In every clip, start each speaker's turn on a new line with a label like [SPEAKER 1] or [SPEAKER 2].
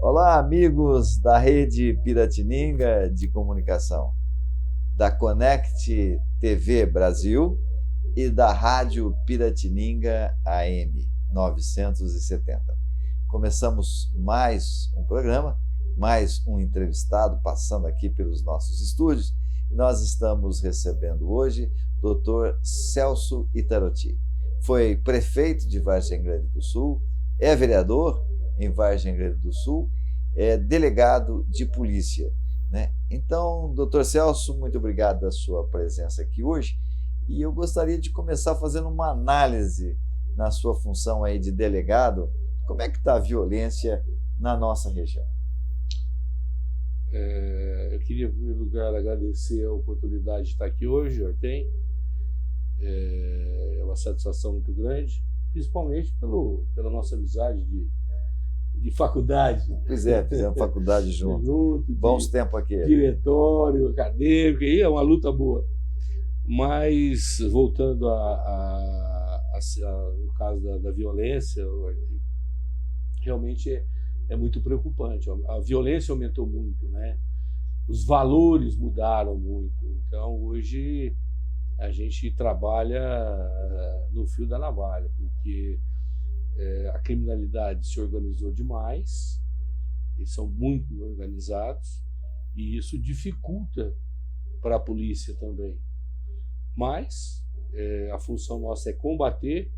[SPEAKER 1] Olá, amigos da Rede Piratininga de Comunicação, da Connect TV Brasil e da Rádio Piratininga AM 970. Começamos mais um programa, mais um entrevistado passando aqui pelos nossos estúdios, e nós estamos recebendo hoje o Dr. Celso Itaroti. Foi prefeito de Vargem Grande do Sul, é vereador em Vargem Grande do Sul, é delegado de polícia, né? Então, doutor Celso, muito obrigado pela sua presença aqui hoje, e eu gostaria de começar fazendo uma análise na sua função aí de delegado. Como é que está a violência na nossa região?
[SPEAKER 2] Eu queria, em primeiro lugar, agradecer a oportunidade de estar aqui hoje, Artem. É uma satisfação muito grande, principalmente pela nossa amizade de faculdade.
[SPEAKER 1] Pois é, fizemos faculdade junto. Bons tempos aqui.
[SPEAKER 2] Diretório, acadêmico, e é uma luta boa. Mas, voltando no caso da violência, realmente é muito preocupante. A violência aumentou muito, né? Os valores mudaram muito. Então, hoje, a gente trabalha no fio da navalha, porque a criminalidade se organizou demais, eles são muito organizados, e isso dificulta para a polícia também. Mas a função nossa é combater.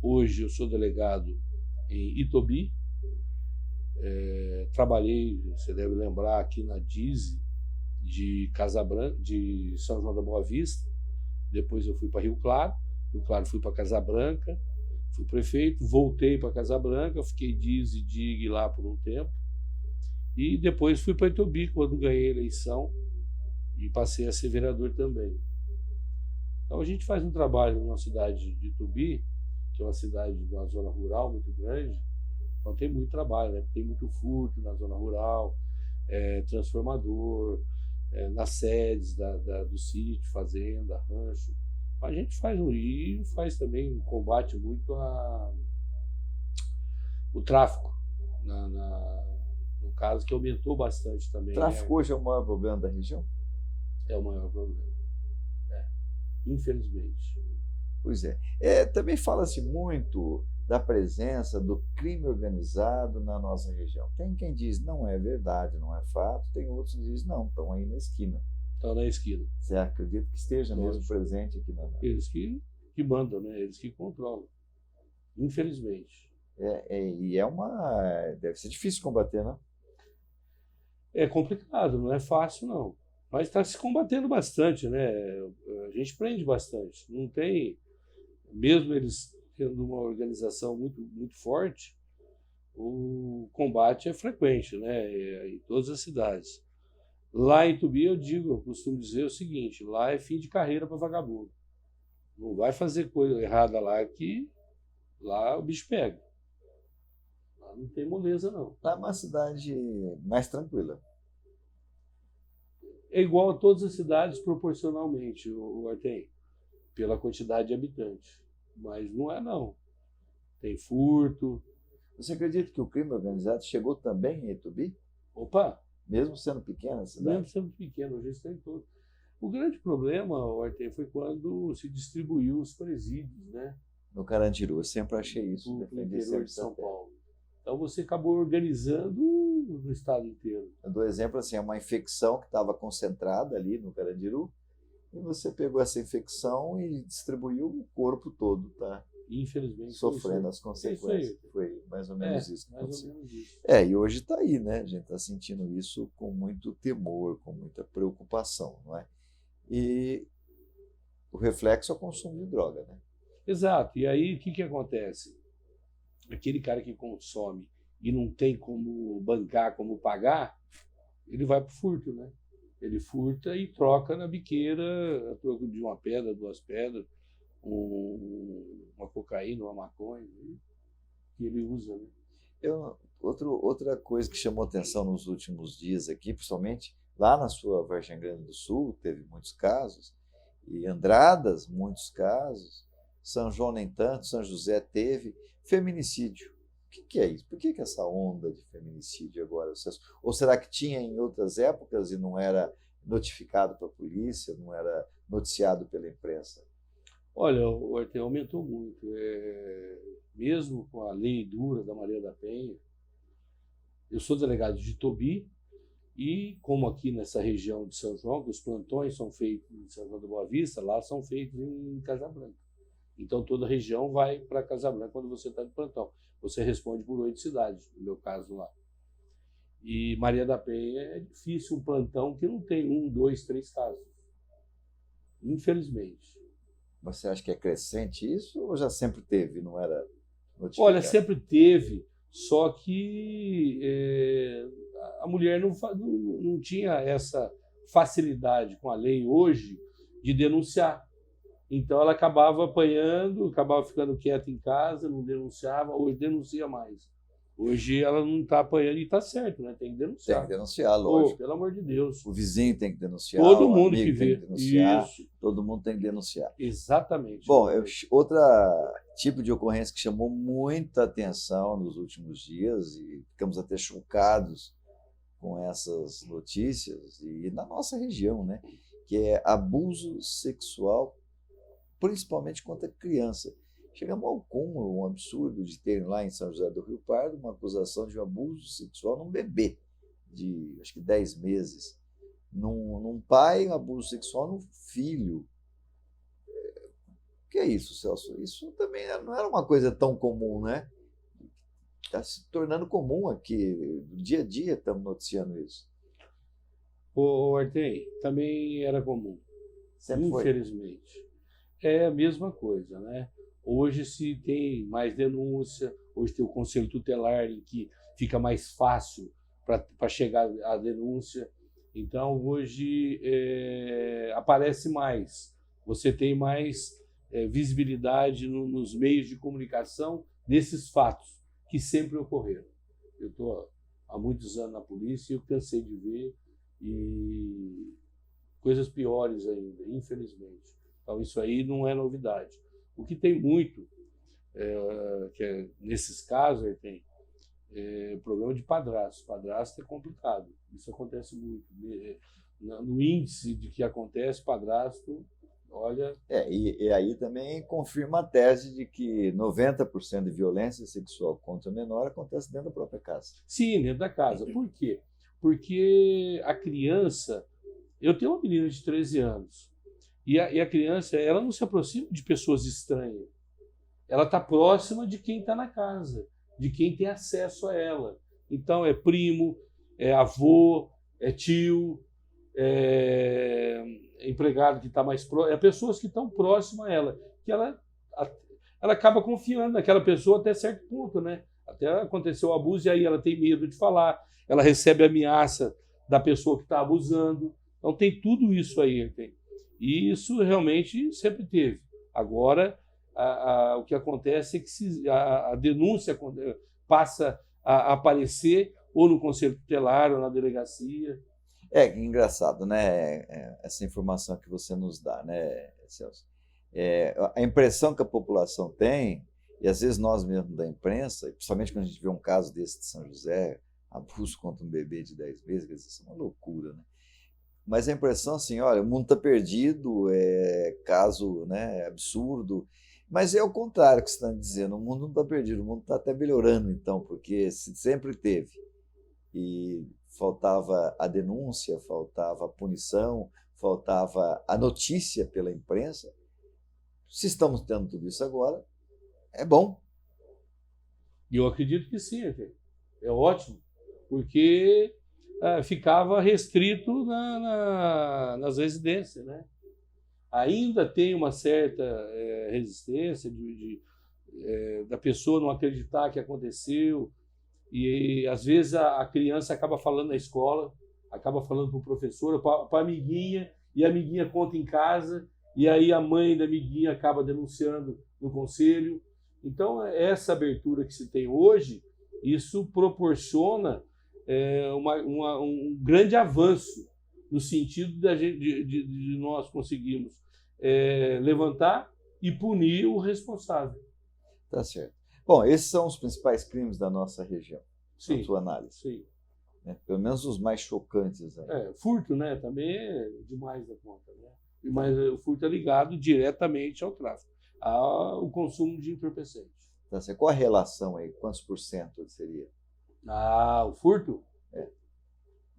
[SPEAKER 2] Hoje eu sou delegado em Itobi, trabalhei, você deve lembrar, aqui na DISE de de São João da Boa Vista. Depois eu fui para Rio Claro fui para Casabranca, fui prefeito, voltei para Casabranca, fiquei DISE e DIG lá por um tempo, e depois fui para Itobi quando ganhei a eleição e passei a ser vereador também. Então a gente faz um trabalho na cidade de Itobi, que é uma cidade de uma zona rural muito grande. Então tem muito trabalho, né? Tem muito furto na zona rural, transformador, nas sedes do sítio, fazenda, rancho. A gente faz também, combate muito o tráfico, no caso, que aumentou bastante também.
[SPEAKER 1] O tráfico hoje é o maior problema da região?
[SPEAKER 2] É o maior problema, infelizmente.
[SPEAKER 1] Pois é. Também fala-se muito da presença do crime organizado na nossa região. Tem quem diz não é verdade, não é fato, tem outros que dizem não, estão aí na esquina.
[SPEAKER 2] Estão na esquina.
[SPEAKER 1] Você acredita que esteja mesmo presente aqui na...
[SPEAKER 2] Eles que mandam, né? Eles que controlam, infelizmente.
[SPEAKER 1] Deve ser difícil combater, não?
[SPEAKER 2] É complicado, não é fácil, não. Mas está se combatendo bastante, né? A gente prende bastante. Não tem... Mesmo eles tendo uma organização muito, muito forte, o combate é frequente, né? Em todas as cidades. Lá em Itubi, eu costumo dizer o seguinte: lá é fim de carreira para vagabundo. Não vai fazer coisa errada lá, que lá o bicho pega. Lá não tem moleza, não.
[SPEAKER 1] Lá é uma cidade mais tranquila.
[SPEAKER 2] É igual a todas as cidades proporcionalmente, o Artem, pela quantidade de habitantes. Mas não é, não. Tem furto.
[SPEAKER 1] Você acredita que o crime organizado chegou também em Itubi?
[SPEAKER 2] Opa!
[SPEAKER 1] Mesmo sendo pequena a cidade?
[SPEAKER 2] Mesmo sendo pequeno, hoje está em todo. O grande problema, Artem, foi quando se distribuiu os presídios, né?
[SPEAKER 1] No Carandiru, eu sempre achei isso.
[SPEAKER 2] No interior de São Paulo. Então você acabou organizando no estado inteiro.
[SPEAKER 1] Eu dou exemplo assim, é uma infecção que estava concentrada ali no Carandiru, e você pegou essa infecção e distribuiu o corpo todo, tá?
[SPEAKER 2] Infelizmente.
[SPEAKER 1] Sofrendo as consequências. Foi mais ou menos isso que aconteceu.
[SPEAKER 2] Mais ou menos isso.
[SPEAKER 1] E hoje está aí, né? A gente está sentindo isso com muito temor, com muita preocupação, não é? E o reflexo é o consumo de droga, né?
[SPEAKER 2] Exato. E aí, o que acontece? Aquele cara que consome e não tem como bancar, como pagar, ele vai para o furto, né? Ele furta e troca na biqueira, a troco de uma pedra, 2 pedras, uma cocaína, uma maconha, que ele usa, né?
[SPEAKER 1] Outra coisa que chamou atenção nos últimos dias aqui, principalmente lá na sua Vargem Grande do Sul, teve muitos casos, e Andradas, muitos casos, São João nem tanto, São José teve, feminicídio. que é isso? Por que essa onda de feminicídio agora, Celso? Ou será que tinha em outras épocas e não era notificado para a polícia, não era noticiado pela imprensa?
[SPEAKER 2] Olha, o Arthur, aumentou muito. Mesmo com a lei dura da Maria da Penha, eu sou delegado de Itobi e, como aqui nessa região de São João, que os plantões são feitos em São João da Boa Vista, lá são feitos em Casa Branca. Então, toda a região vai para Casa Branca quando você está de plantão. Você responde por 8 cidades, no meu caso lá. E Maria da Penha é difícil um plantão que não tem 1, 2, 3 casos. Infelizmente.
[SPEAKER 1] Você acha que é crescente isso ou já sempre teve, não era notificado?
[SPEAKER 2] Olha, sempre teve, só que a mulher não tinha essa facilidade com a lei hoje de denunciar. Então ela acabava apanhando, acabava ficando quieta em casa, não denunciava, hoje denuncia mais. Hoje ela não está apanhando e está certo, né? Tem que denunciar.
[SPEAKER 1] Tem que denunciar, lógico.
[SPEAKER 2] Pelo amor de Deus.
[SPEAKER 1] O vizinho tem que denunciar,
[SPEAKER 2] Todo
[SPEAKER 1] o
[SPEAKER 2] mundo
[SPEAKER 1] amigo
[SPEAKER 2] que vê.
[SPEAKER 1] tem que denunciar,
[SPEAKER 2] Isso.
[SPEAKER 1] todo mundo tem que denunciar.
[SPEAKER 2] Exatamente.
[SPEAKER 1] Bom, outro tipo de ocorrência que chamou muita atenção nos últimos dias e ficamos até chocados com essas notícias, e na nossa região, né? Que é abuso sexual, principalmente contra criança. Chegamos ao cúmulo, um absurdo, de ter lá em São José do Rio Pardo uma acusação de um abuso sexual num bebê de, acho que 10 meses. Num pai, um abuso sexual num filho. O que é isso, Celso? Isso também não era uma coisa tão comum, né? Está se tornando comum aqui. Dia a dia estamos noticiando isso.
[SPEAKER 2] O Artem, também era comum.
[SPEAKER 1] Sempre foi.
[SPEAKER 2] Infelizmente. É a mesma coisa, né? Hoje se tem mais denúncia, hoje tem o Conselho Tutelar em que fica mais fácil para chegar à denúncia. Então hoje aparece mais, você tem mais visibilidade nos meios de comunicação desses fatos que sempre ocorreram. Eu estou há muitos anos na polícia e eu cansei de ver e coisas piores ainda, infelizmente. Então isso aí não é novidade. O que tem muito, nesses casos, tem problema de padrasto. Padrasto é complicado. Isso acontece muito. No índice de que acontece, padrasto, olha...
[SPEAKER 1] E aí também confirma a tese de que 90% de violência sexual contra menor acontece dentro da própria casa.
[SPEAKER 2] Sim, dentro da casa. Por quê? Porque a criança... Eu tenho uma menina de 13 anos. E a criança, ela não se aproxima de pessoas estranhas. Ela está próxima de quem está na casa, de quem tem acesso a ela. Então, é primo, é avô, é tio, é empregado que está mais próximo, é pessoas que estão próximas a ela, que ela acaba confiando naquela pessoa até certo ponto, né? Até aconteceu o abuso e aí ela tem medo de falar, ela recebe ameaça da pessoa que está abusando. Então, tem tudo isso aí, tem. E isso realmente sempre teve. Agora, o que acontece é que a denúncia passa a aparecer ou no Conselho Tutelar ou na delegacia.
[SPEAKER 1] É engraçado, né? Essa informação que você nos dá, né, Celso? A impressão que a população tem, e às vezes nós mesmos da imprensa, principalmente quando a gente vê um caso desse de São José, abuso contra um bebê de 10 meses, quer dizer, isso é uma loucura, né? Mas a impressão assim, olha, o mundo está perdido, caso, né, absurdo. Mas é o contrário que você está dizendo, o mundo não está perdido, o mundo está até melhorando, então, porque sempre teve. E faltava a denúncia, faltava a punição, faltava a notícia pela imprensa. Se estamos tendo tudo isso agora, é bom.
[SPEAKER 2] E eu acredito que sim, é ótimo, porque... ficava restrito nas residências, né? Ainda tem uma certa resistência da pessoa não acreditar que aconteceu e às vezes a criança acaba falando na escola, acaba falando para o professor, para a amiguinha, e a amiguinha conta em casa e aí a mãe da amiguinha acaba denunciando no conselho. Então essa abertura que se tem hoje, isso proporciona um grande avanço no sentido de nós conseguirmos levantar e punir o responsável.
[SPEAKER 1] Tá certo. Bom, esses são os principais crimes da nossa região,
[SPEAKER 2] Sim,
[SPEAKER 1] na sua análise.
[SPEAKER 2] sim.
[SPEAKER 1] Né? Pelo menos os mais chocantes. Aí.
[SPEAKER 2] Furto, né? Também é demais da conta, né? Mas o furto é ligado diretamente ao tráfico, ao consumo de entorpecente.
[SPEAKER 1] Então, assim, qual a relação aí? Quantos por cento seria?
[SPEAKER 2] O furto?
[SPEAKER 1] É.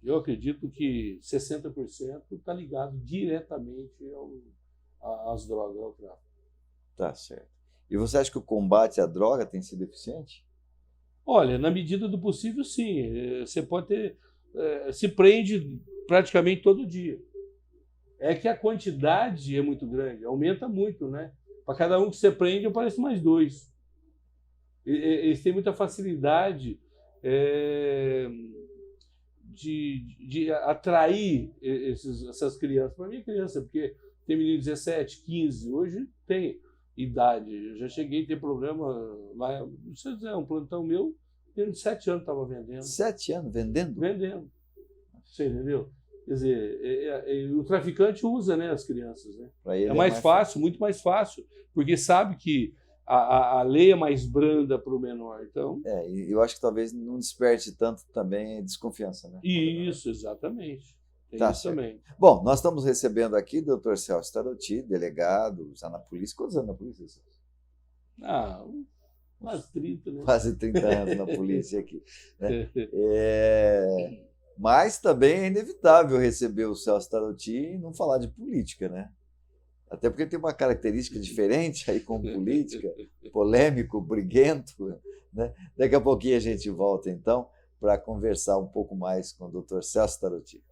[SPEAKER 2] Eu acredito que 60% está ligado diretamente às drogas, ao tráfico.
[SPEAKER 1] Tá certo. E você acha que o combate à droga tem sido eficiente?
[SPEAKER 2] Olha, na medida do possível, sim. Você pode ter... se prende praticamente todo dia. É que a quantidade é muito grande, aumenta muito, né? Para cada um que você prende, aparece mais 2. Eles têm muita facilidade de atrair essas crianças. Para mim, criança, porque tem menino de 17, 15, hoje tem idade. Eu já cheguei a ter problema lá, não sei dizer, um plantão meu, menino de 7 anos estava vendendo.
[SPEAKER 1] 7 anos vendendo?
[SPEAKER 2] Vendendo. Você entendeu? Quer dizer, o traficante usa, né, as crianças. Né?
[SPEAKER 1] É
[SPEAKER 2] mais fácil, muito mais fácil, porque sabe que a lei é mais branda para o menor. Então,
[SPEAKER 1] eu acho que talvez não desperte tanto também desconfiança. Né?
[SPEAKER 2] Isso, exatamente.
[SPEAKER 1] Tá
[SPEAKER 2] isso também.
[SPEAKER 1] Bom, nós estamos recebendo aqui o Dr. Celso Taroti, delegado, já na polícia. Quantos anos na polícia, Celso?
[SPEAKER 2] Quase 30, né?
[SPEAKER 1] Quase 30 anos na polícia aqui. Né? Mas também é inevitável receber o Celso Taroti e não falar de política, né? Até porque tem uma característica diferente aí com política, polêmico, briguento. Né? Daqui a pouquinho a gente volta, então, para conversar um pouco mais com o Dr. Celso Taroti.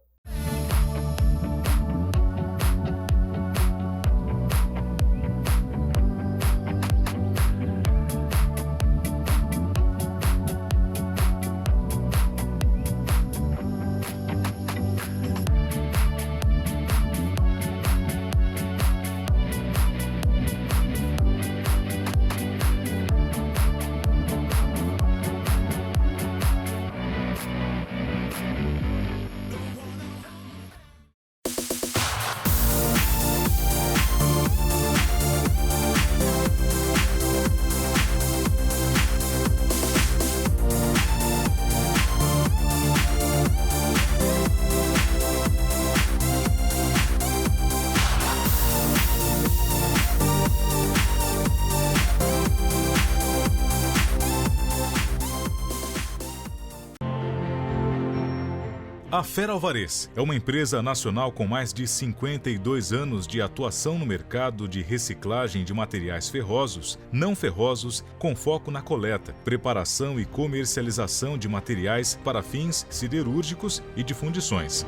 [SPEAKER 3] A Fera Alvarez é uma empresa nacional com mais de 52 anos de atuação no mercado de reciclagem de materiais ferrosos, não ferrosos, com foco na coleta, preparação e comercialização de materiais para fins siderúrgicos e de fundições.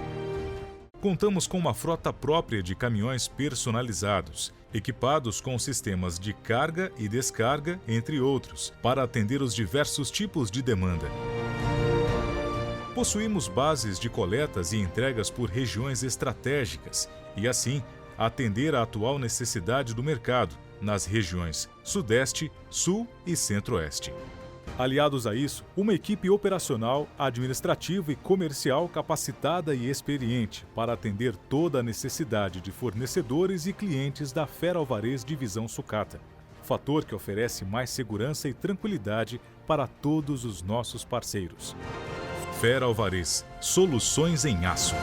[SPEAKER 3] Contamos com uma frota própria de caminhões personalizados, equipados com sistemas de carga e descarga, entre outros, para atender os diversos tipos de demanda. Possuímos bases de coletas e entregas por regiões estratégicas e, assim, atender à atual necessidade do mercado nas regiões Sudeste, Sul e Centro-Oeste. Aliados a isso, uma equipe operacional, administrativa e comercial capacitada e experiente para atender toda a necessidade de fornecedores e clientes da Fera Alvarez Divisão Sucata, fator que oferece mais segurança e tranquilidade para todos os nossos parceiros. Fera Alvarez, soluções em aço.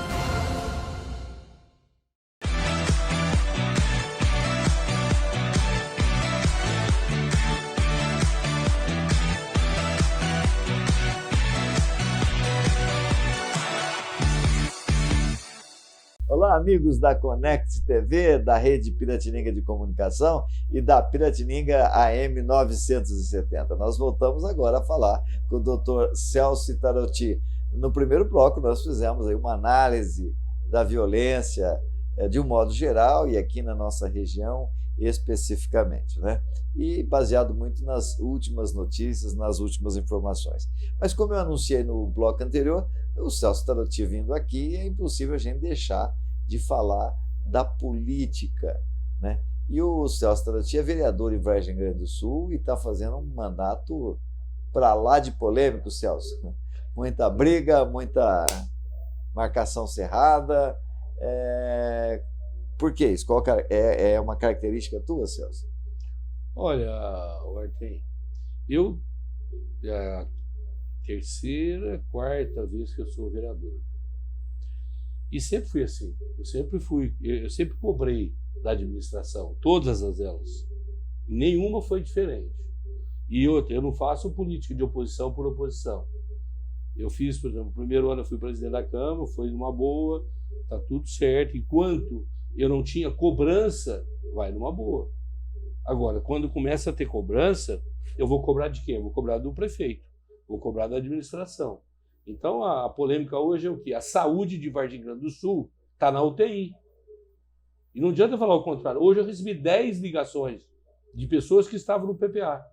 [SPEAKER 1] Olá, amigos da Connect TV, da Rede Piratininga de Comunicação e da Piratininga AM 970. Nós voltamos agora a falar com o Dr. Celso Taroti. No primeiro bloco, nós fizemos aí uma análise da violência de um modo geral e aqui na nossa região especificamente, né? E baseado muito nas últimas notícias, nas últimas informações. Mas como eu anunciei no bloco anterior, o Celso Taroti vindo aqui, é impossível a gente deixar de falar da política, né? E o Celso Taroti é vereador em Vargem Grande do Sul e está fazendo um mandato para lá de polêmico, Celso. Muita briga, muita marcação cerrada. Por que isso? É uma característica tua, Celso?
[SPEAKER 2] Olha, Artem, Eu, é a terceira, quarta vez que eu sou vereador. E sempre fui assim. Eu sempre cobrei da administração, todas elas. Nenhuma foi diferente. E outra, eu não faço política de oposição por oposição. Eu fiz, por exemplo, no primeiro ano eu fui presidente da Câmara, foi numa boa, tá tudo certo. Enquanto eu não tinha cobrança, vai numa boa. Agora, quando começa a ter cobrança, eu vou cobrar de quem? Eu vou cobrar do prefeito, vou cobrar da administração. Então, a polêmica hoje é o quê? A saúde de Vargem Grande do Sul está na UTI. E não adianta falar o contrário. Hoje eu recebi 10 ligações de pessoas que estavam no PPA.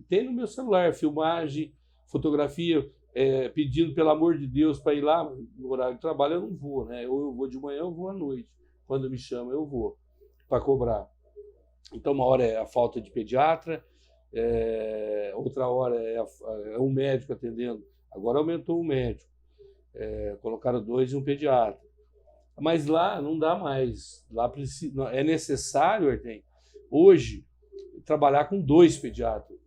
[SPEAKER 2] Tem no meu celular filmagem, fotografia, pedindo, pelo amor de Deus, para ir lá. No horário de trabalho eu não vou, né? Ou eu vou de manhã ou eu vou à noite. Quando me chamam, eu vou para cobrar. Então, uma hora é a falta de pediatra, outra hora é um médico atendendo. Agora aumentou um médico, colocaram 2 e um pediatra. Mas lá não dá mais. Lá é necessário, Artem, hoje, trabalhar com 2 pediatras.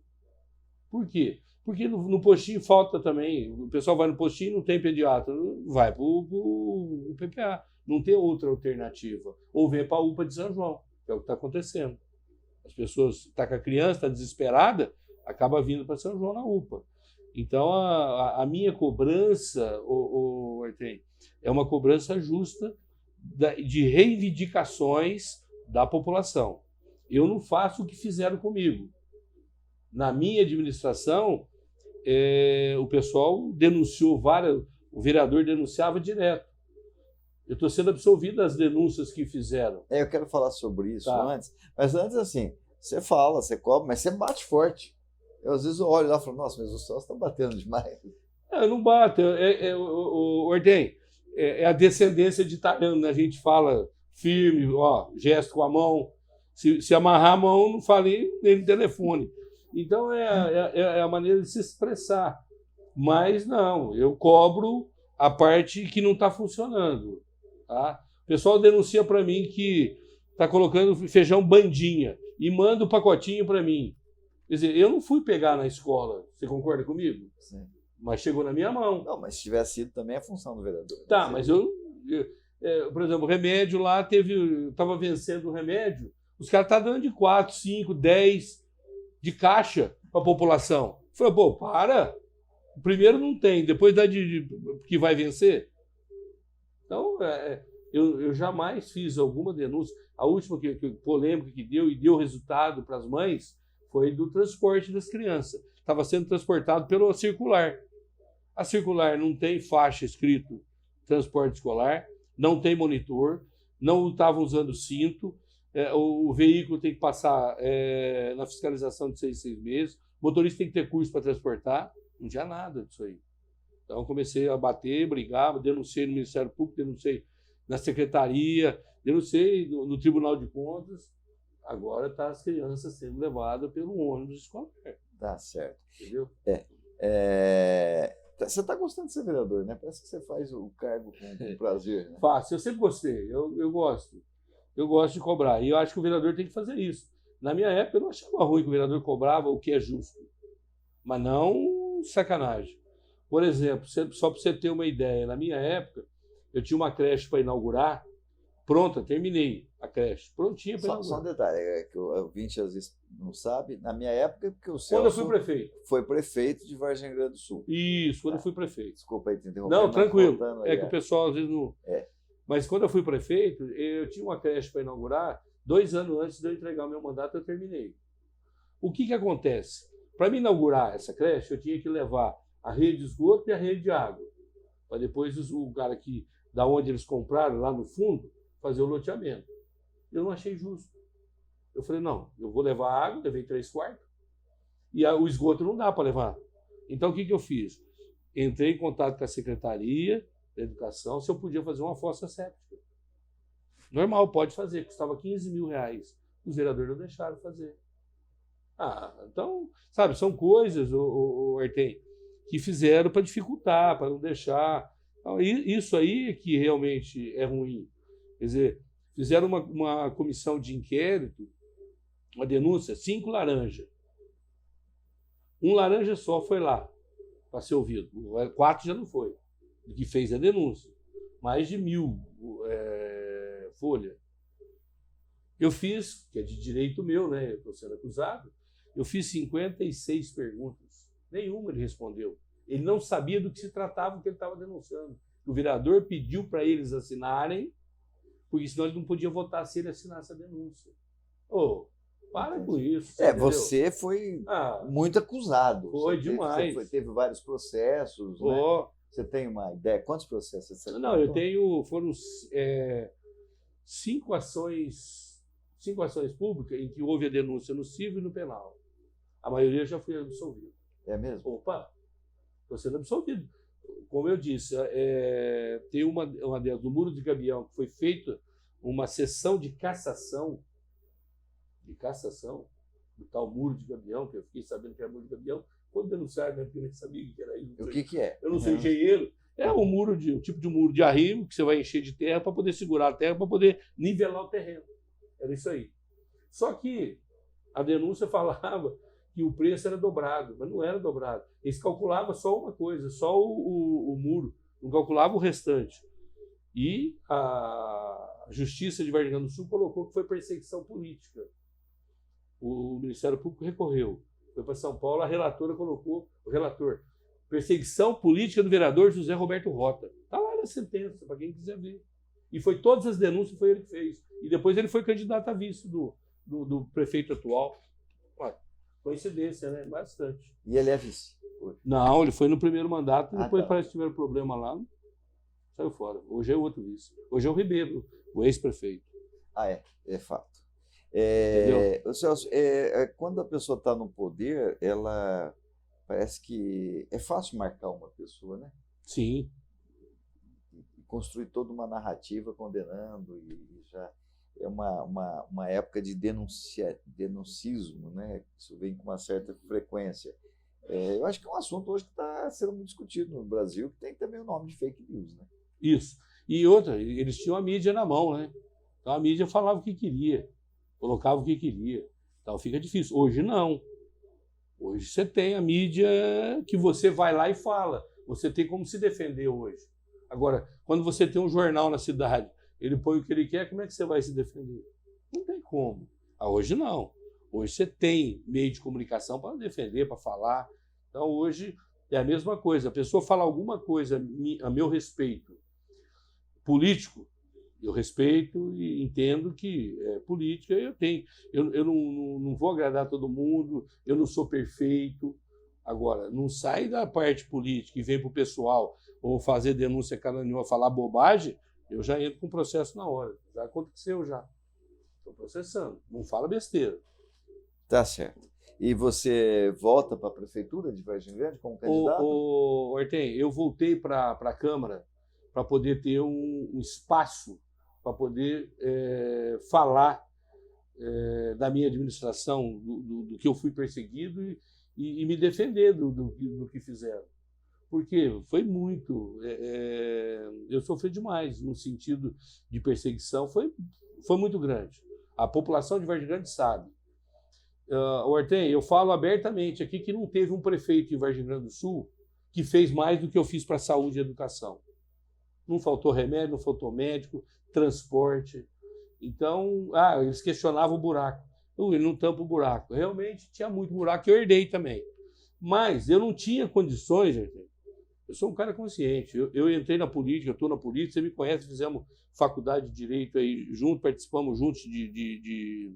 [SPEAKER 2] Por quê? Porque no postinho falta também. O pessoal vai no postinho e não tem pediatra. Vai para o PPA. Não tem outra alternativa. Ou vem para a UPA de São João, que é o que está acontecendo. As pessoas estão com a criança, está desesperada, acaba vindo para São João na UPA. Então, a minha cobrança, Artem, é uma cobrança justa de reivindicações da população. Eu não faço o que fizeram comigo. Na minha administração, o pessoal denunciou o vereador denunciava direto. Eu estou sendo absolvido das denúncias que fizeram.
[SPEAKER 1] Eu quero falar sobre isso antes. Mas antes, assim, você fala, você cobra, mas você bate forte. Eu, às vezes, eu olho lá e falo, nossa, mas o Celso está batendo demais.
[SPEAKER 2] Eu não bato. Ordem, é a descendência de italiano, né? A gente fala firme, gesto com a mão. Se amarrar a mão, não falei nem no telefone. Então, é a maneira de se expressar. Mas, não, eu cobro a parte que não está funcionando. Tá? O pessoal denuncia para mim que está colocando feijão bandinha e manda o pacotinho para mim. Quer dizer, eu não fui pegar na escola. Você concorda comigo?
[SPEAKER 1] Sim.
[SPEAKER 2] Mas chegou na minha mão.
[SPEAKER 1] Não, mas se tivesse sido também a função do vereador.
[SPEAKER 2] Tá, mas por exemplo, o remédio lá estava vencendo o remédio, os caras estão dando de 4, 5, 10 de caixa para a população. Eu falei, pô, para. O primeiro não tem, depois dá que vai vencer. Então, eu jamais fiz alguma denúncia. A última polêmica que deu e deu resultado para as mães foi do transporte das crianças. Estava sendo transportado pela circular. A circular não tem faixa escrito transporte escolar, não tem monitor, não estavam usando cinto, o veículo tem que passar na fiscalização de 6 meses, o motorista tem que ter curso para transportar, não tinha nada disso aí. Então comecei a bater, brigar, denunciei no Ministério Público, denunciei na Secretaria, denunciei no Tribunal de Contas. Agora está as crianças sendo levadas pelo ônibus escolar.
[SPEAKER 1] Tá certo.
[SPEAKER 2] Entendeu?
[SPEAKER 1] Você está gostando de ser vereador, né? Parece que você faz o cargo com prazer. Né?
[SPEAKER 2] Faço, eu sempre gostei, eu gosto. Eu gosto de cobrar. E eu acho que o vereador tem que fazer isso. Na minha época, eu não achava ruim que o vereador cobrava o que é justo. Mas não sacanagem. Por exemplo, só para você ter uma ideia, na minha época, eu tinha uma creche para inaugurar, pronta, terminei a creche, prontinha para inaugurar.
[SPEAKER 1] Só um detalhe, que o ouvinte às vezes não sabe, na minha época, porque o Celso
[SPEAKER 2] Quando eu fui prefeito.
[SPEAKER 1] Foi prefeito de Vargem Grande do Sul.
[SPEAKER 2] Isso, quando eu fui prefeito.
[SPEAKER 1] Desculpa aí te interromper.
[SPEAKER 2] Não, tranquilo. Que o pessoal às vezes não... Mas quando eu fui prefeito, eu tinha uma creche para inaugurar, 2 anos antes de eu entregar o meu mandato, eu terminei. O que acontece? Para me inaugurar essa creche, eu tinha que levar a rede de esgoto e a rede de água. Para depois o cara da onde eles compraram, lá no fundo, fazer o loteamento. Eu não achei justo. Eu falei, não, eu vou levar água, levei 3/4, e o esgoto não dá para levar. Então, o que eu fiz? Entrei em contato com a Secretaria da Educação se eu podia fazer uma fossa séptica. Normal, pode fazer, custava R$15 mil. Os vereadores não deixaram fazer. Então, sabe, são coisas, Artem, que fizeram para dificultar, para não deixar. Então, isso aí é que realmente é ruim. Quer dizer, fizeram uma comissão de inquérito, uma denúncia, 5 laranjas. Um laranja só foi lá para ser ouvido. 4 já não foi, que fez a denúncia. Mais de 1000 folha. Eu fiz, que é de direito meu, né? Eu estou sendo acusado, eu fiz 56 perguntas. Nenhuma ele respondeu. Ele não sabia do que se tratava o que ele estava denunciando. O vereador pediu para eles assinarem, porque senão ele não podia votar se ele assinasse a denúncia. Ô, para com isso. Entendeu?
[SPEAKER 1] Você foi muito acusado.
[SPEAKER 2] Foi demais.
[SPEAKER 1] Você teve vários processos, né? Você tem uma ideia? Quantos processos você tem?
[SPEAKER 2] Não, eu tenho... Foram 5 ações públicas em que houve a denúncia no civil e no penal. A maioria já foi absolvida.
[SPEAKER 1] É mesmo?
[SPEAKER 2] Opa, estou sendo absolvido. Como eu disse, tem uma delas, do Muro de Gabião, que foi feita uma sessão de cassação, do tal Muro de Gabião, que eu fiquei sabendo que era Muro de Gabião, quando denunciaram, né, porque eu nem sabia o que era isso.
[SPEAKER 1] O que é?
[SPEAKER 2] Eu não sou engenheiro. É um tipo de muro de arrimo que você vai encher de terra para poder segurar a terra, para poder nivelar o terreno. Era isso aí. Só que a denúncia falava que o preço era dobrado, mas não era dobrado. Eles calculavam só uma coisa, só o muro, não calculavam o restante. E a Justiça de Vargem Grande do Sul colocou que foi perseguição política. O Ministério Público recorreu. Foi para São Paulo, a relatora colocou, o relator, perseguição política do vereador José Roberto Rota. Está lá na sentença, para quem quiser ver. E foi todas as denúncias, foi ele que fez. E depois ele foi candidato a vice do prefeito atual. Ué, coincidência, né? Bastante.
[SPEAKER 1] E ele é vice?
[SPEAKER 2] Não, ele foi no primeiro mandato, depois parece que tiveram problema lá, saiu fora. Hoje é outro vice. Hoje é o Ribeiro, o ex-prefeito.
[SPEAKER 1] É fato. Celso, quando a pessoa está no poder, ela parece que é fácil marcar uma pessoa, né?
[SPEAKER 2] Sim.
[SPEAKER 1] E construir toda uma narrativa condenando, e já é uma época de denuncismo, né? Isso vem com uma certa frequência. Eu acho que é um assunto hoje que está sendo muito discutido no Brasil, que tem também o nome de fake news, né?
[SPEAKER 2] Isso. E outra, eles tinham a mídia na mão, né? Então a mídia falava o que queria, colocava o que queria. Então fica difícil. Hoje não. Hoje você tem a mídia que você vai lá e fala. Você tem como se defender hoje. Agora, quando você tem um jornal na cidade, ele põe o que ele quer, como é que você vai se defender? Não tem como. Hoje não. Hoje você tem meio de comunicação para defender, para falar. Então hoje é a mesma coisa. A pessoa fala alguma coisa a meu respeito, político, eu respeito e entendo que política eu não vou agradar todo mundo, eu não sou perfeito. Agora, não sai da parte política e vem para o pessoal ou fazer denúncia caluniosa, falar bobagem, eu já entro com processo na hora. Já aconteceu, já. Estou processando. Não fala besteira.
[SPEAKER 1] Tá certo. E você volta para a prefeitura de Vargem Grande como candidato?
[SPEAKER 2] Ortem, eu voltei para a Câmara para poder ter um espaço para poder falar da minha administração, do que eu fui perseguido e me defender do que fizeram. Porque foi muito... eu sofri demais no sentido de perseguição, foi muito grande. A população de Vargem Grande sabe. Ortem, eu falo abertamente aqui que não teve um prefeito em Vargem Grande do Sul que fez mais do que eu fiz para a saúde e educação. Não faltou remédio, não faltou médico, transporte. Então, eles questionavam o buraco. Ele não tampa o buraco. Realmente tinha muito buraco, eu herdei também. Mas eu não tinha condições, gente. Eu sou um cara consciente. Eu entrei na política, eu estou na política, você me conhece, fizemos faculdade de Direito aí junto, participamos juntos de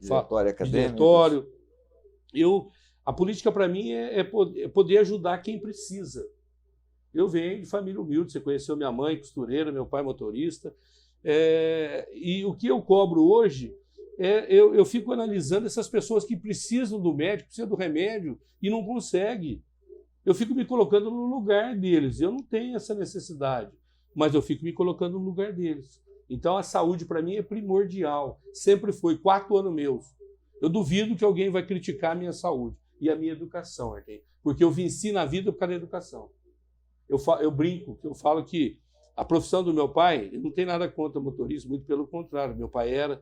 [SPEAKER 1] diretório acadêmico.
[SPEAKER 2] Diretório. A política, para mim, é poder ajudar quem precisa. Eu venho de família humilde, você conheceu minha mãe, costureira, meu pai motorista. E o que eu cobro hoje, eu fico analisando essas pessoas que precisam do médico, precisam do remédio e não conseguem. Eu fico me colocando no lugar deles. Eu não tenho essa necessidade, mas eu fico me colocando no lugar deles. Então a saúde para mim é primordial. Sempre foi, 4 anos meus. Eu duvido que alguém vai criticar a minha saúde e a minha educação, porque eu venci na vida por causa da educação. Eu brinco, eu falo que a profissão do meu pai, eu não tenho nada contra motorista, muito pelo contrário, meu pai era.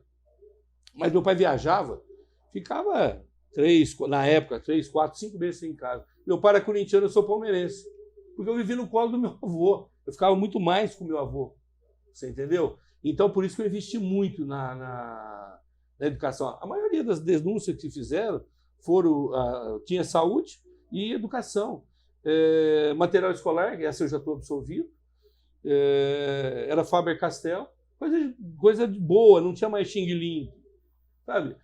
[SPEAKER 2] Mas meu pai viajava, ficava na época, 3, 4, 5 meses sem em casa. Meu pai era corintiano, eu sou palmeirense. Porque eu vivi no colo do meu avô. Eu ficava muito mais com o meu avô. Você entendeu? Então, por isso que eu investi muito na educação. A maioria das denúncias que fizeram tinha saúde e educação. Material escolar, essa eu já estou absolvido. Era Faber-Castell. Coisa boa, não tinha mais xing-ling. Sabe?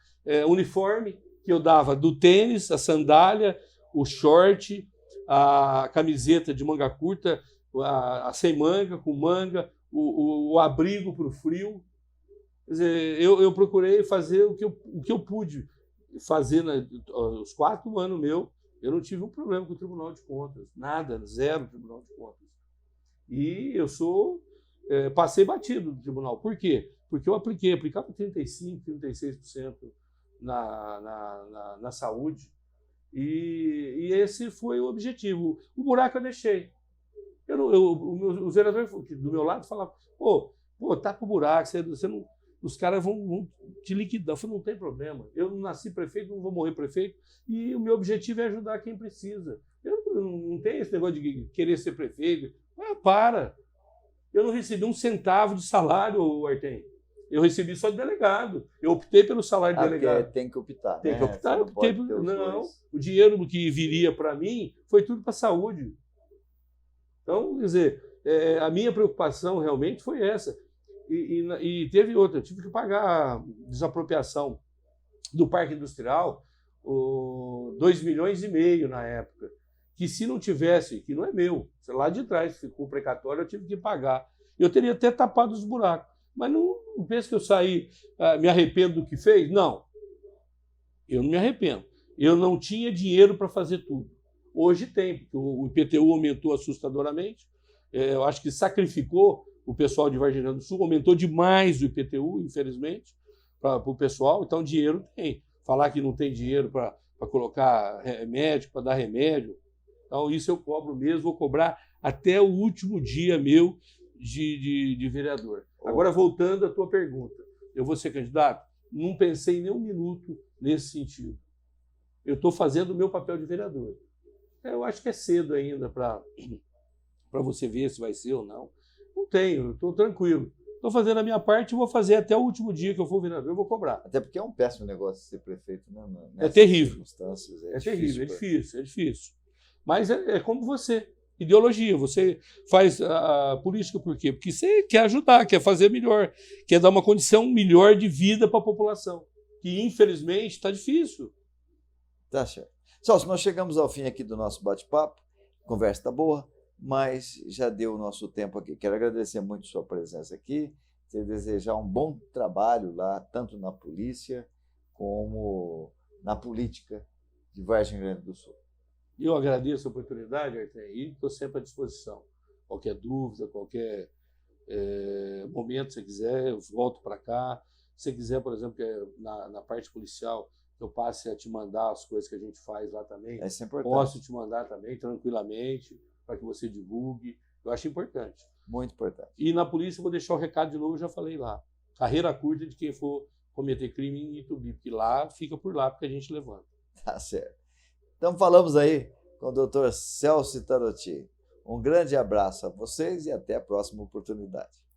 [SPEAKER 2] Uniforme que eu dava do tênis, a sandália, o short, a camiseta de manga curta, a sem manga, com manga, o abrigo para o frio. Quer dizer, eu procurei fazer o que eu pude fazer nos 4 anos meus. Eu não tive um problema com o Tribunal de Contas, nada, 0 Tribunal de Contas. E eu passei batido do tribunal. Por quê? Porque eu aplicava 35%, 36% na saúde. E esse foi o objetivo. O buraco eu deixei. O vereador do meu lado falava, pô, tá com o buraco, os caras vão te liquidar. Eu falei, não tem problema. Eu não nasci prefeito, não vou morrer prefeito. E o meu objetivo é ajudar quem precisa. Eu não tenho esse negócio de querer ser prefeito. Para. Eu não recebi um centavo de salário, Artem. Eu recebi só de delegado. Eu optei pelo salário de delegado.
[SPEAKER 1] Tem que optar.
[SPEAKER 2] Tem que optar. O dinheiro que viria para mim foi tudo para a saúde. Então, quer dizer, a minha preocupação realmente foi essa. E teve outra. Eu tive que pagar desapropriação do Parque Industrial, 2,5 milhões na época. Que se não tivesse, que não é meu, lá de trás ficou precatório, eu tive que pagar. Eu teria até tapado os buracos. Mas não penso que eu saí, me arrependo do que fez? Não. Eu não me arrependo. Eu não tinha dinheiro para fazer tudo. Hoje tem, porque o IPTU aumentou assustadoramente. Eu acho que sacrificou o pessoal de Varginha do Sul, aumentou demais o IPTU, infelizmente, para o pessoal. Então, dinheiro tem. Falar que não tem dinheiro para colocar remédio, para dar remédio. Então, isso eu cobro mesmo, vou cobrar até o último dia meu de vereador. Agora, voltando à tua pergunta, eu vou ser candidato? Não pensei nem um minuto nesse sentido. Eu estou fazendo o meu papel de vereador. Eu acho que é cedo ainda para você ver se vai ser ou não. Não tenho, eu estou tranquilo. Estou fazendo a minha parte e vou fazer até o último dia que eu for vereador, eu vou cobrar.
[SPEAKER 1] Até porque é um péssimo negócio ser prefeito, né?
[SPEAKER 2] É terrível.
[SPEAKER 1] É
[SPEAKER 2] terrível, é difícil. Mas é como você. Ideologia. Você faz a política por quê? Porque você quer ajudar, quer fazer melhor, quer dar uma condição melhor de vida para a população. Que, infelizmente, está difícil.
[SPEAKER 1] Tá certo. Celso, nós chegamos ao fim aqui do nosso bate-papo. A conversa está boa, mas já deu o nosso tempo aqui. Quero agradecer muito a sua presença aqui, te desejar um bom trabalho lá, tanto na polícia como na política de Vargem Grande do Sul.
[SPEAKER 2] Eu agradeço a oportunidade, Artem, e estou sempre à disposição. Qualquer dúvida, qualquer momento, se você quiser, eu volto para cá. Se você quiser, por exemplo, na parte policial, eu passe a te mandar as coisas que a gente faz lá também.
[SPEAKER 1] Isso é importante.
[SPEAKER 2] Posso te mandar também, tranquilamente, para que você divulgue. Eu acho importante.
[SPEAKER 1] Muito importante.
[SPEAKER 2] E na polícia, eu vou deixar o recado de novo, eu já falei lá. Carreira curta de quem for cometer crime em Itubi, porque lá fica por lá, porque a gente levanta.
[SPEAKER 1] Tá certo. Então falamos aí com o Dr. Celso Itaroti. Um grande abraço a vocês e até a próxima oportunidade.